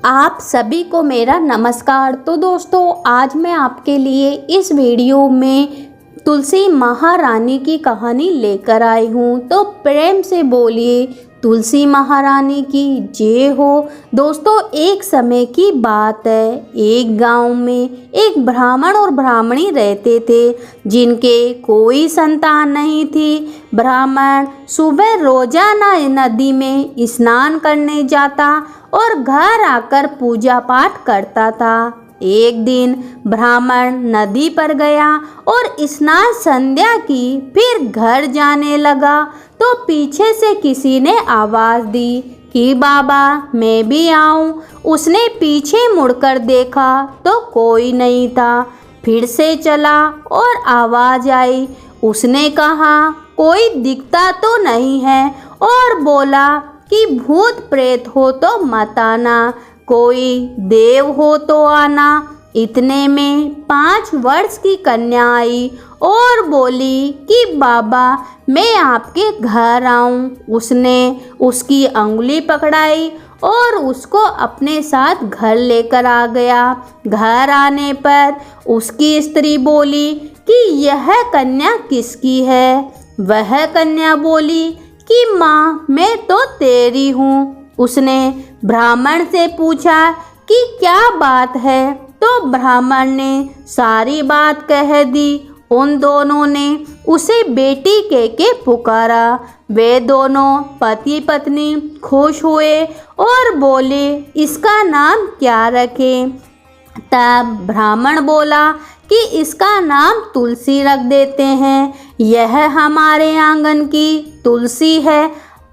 आप सभी को मेरा नमस्कार। तो दोस्तों, आज मैं आपके लिए इस वीडियो में तुलसी महारानी की कहानी लेकर आई हूँ। तो प्रेम से बोलिए तुलसी महारानी की जय हो। दोस्तों, एक समय की बात है, एक गांव में एक ब्राह्मण और ब्राह्मणी रहते थे जिनके कोई संतान नहीं थी। ब्राह्मण सुबह रोजाना नदी में स्नान करने जाता और घर आकर पूजा पाठ करता था। एक दिन ब्राह्मण नदी पर गया और स्नान संध्या की, फिर घर जाने लगा तो पीछे से किसी ने आवाज दी कि बाबा मैं भी आऊं। उसने पीछे मुड़कर देखा तो कोई नहीं था। फिर से चला और आवाज आई। उसने कहा कोई दिखता तो नहीं है और बोला कि भूत प्रेत हो तो मत आना, कोई देव हो तो आना। इतने में 5 वर्ष की कन्या आई और बोली कि बाबा मैं आपके घर आऊं। उसने उसकी अंगुली पकड़ाई और उसको अपने साथ घर लेकर आ गया। घर आने पर उसकी स्त्री बोली कि यह कन्या किसकी है। वह कन्या बोली कि माँ मैं तो तेरी हूँ। उसने ब्राह्मण से पूछा कि क्या बात है, तो ब्राह्मण ने सारी बात कह दी। उन दोनों ने उसे बेटी कह के पुकारा। वे दोनों पति पत्नी खुश हुए और बोले इसका नाम क्या रखें। तब ब्राह्मण बोला कि इसका नाम तुलसी रख देते हैं, यह हमारे आंगन की तुलसी है।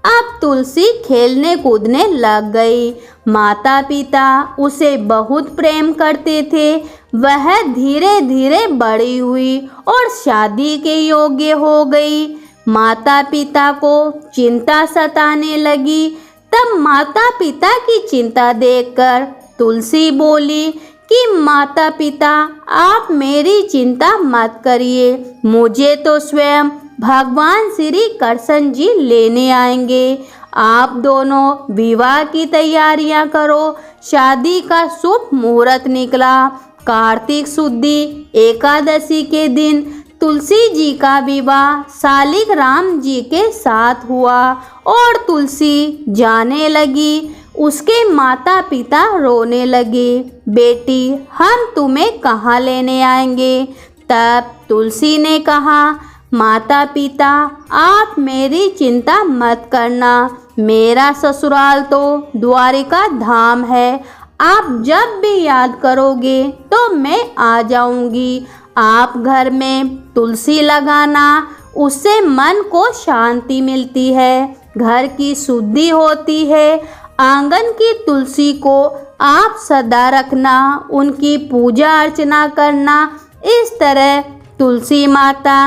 अब तुलसी खेलने कूदने लग गई। माता पिता उसे बहुत प्रेम करते थे। वह धीरे धीरे बड़ी हुई और शादी के योग्य हो गई। माता पिता को चिंता सताने लगी। तब माता पिता की चिंता देखकर तुलसी बोली कि माता पिता आप मेरी चिंता मत करिए, मुझे तो स्वयं भगवान श्री कृष्ण जी लेने आएंगे। आप दोनों विवाह की तैयारियां करो। शादी का शुभ मुहूर्त निकला। कार्तिक शुद्धि एकादशी के दिन तुलसी जी का विवाह शालिग्राम जी के साथ हुआ और तुलसी जाने लगी। उसके माता पिता रोने लगे, बेटी हम तुम्हें कहाँ लेने आएंगे। तब तुलसी ने कहा माता पिता आप मेरी चिंता मत करना, मेरा ससुराल तो द्वारिका धाम है। आप जब भी याद करोगे तो मैं आ जाऊंगी। आप घर में तुलसी लगाना, उससे मन को शांति मिलती है, घर की शुद्धि होती है। आंगन की तुलसी को आप सदा रखना, उनकी पूजा अर्चना करना। इस तरह तुलसी माता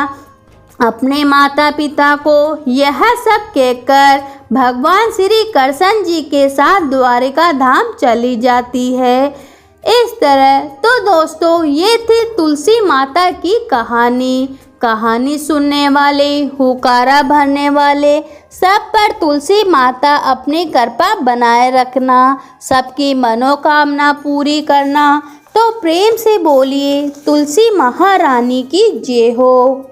अपने माता पिता को यह सब कहकर भगवान श्री कृष्ण जी के साथ द्वारिका धाम चली जाती है। इस तरह तो दोस्तों, ये थी तुलसी माता की कहानी। कहानी सुनने वाले, हुकारा भरने वाले सब पर तुलसी माता अपनी कृपा बनाए रखना, सबकी मनोकामना पूरी करना। तो प्रेम से बोलिए तुलसी महारानी की जय हो।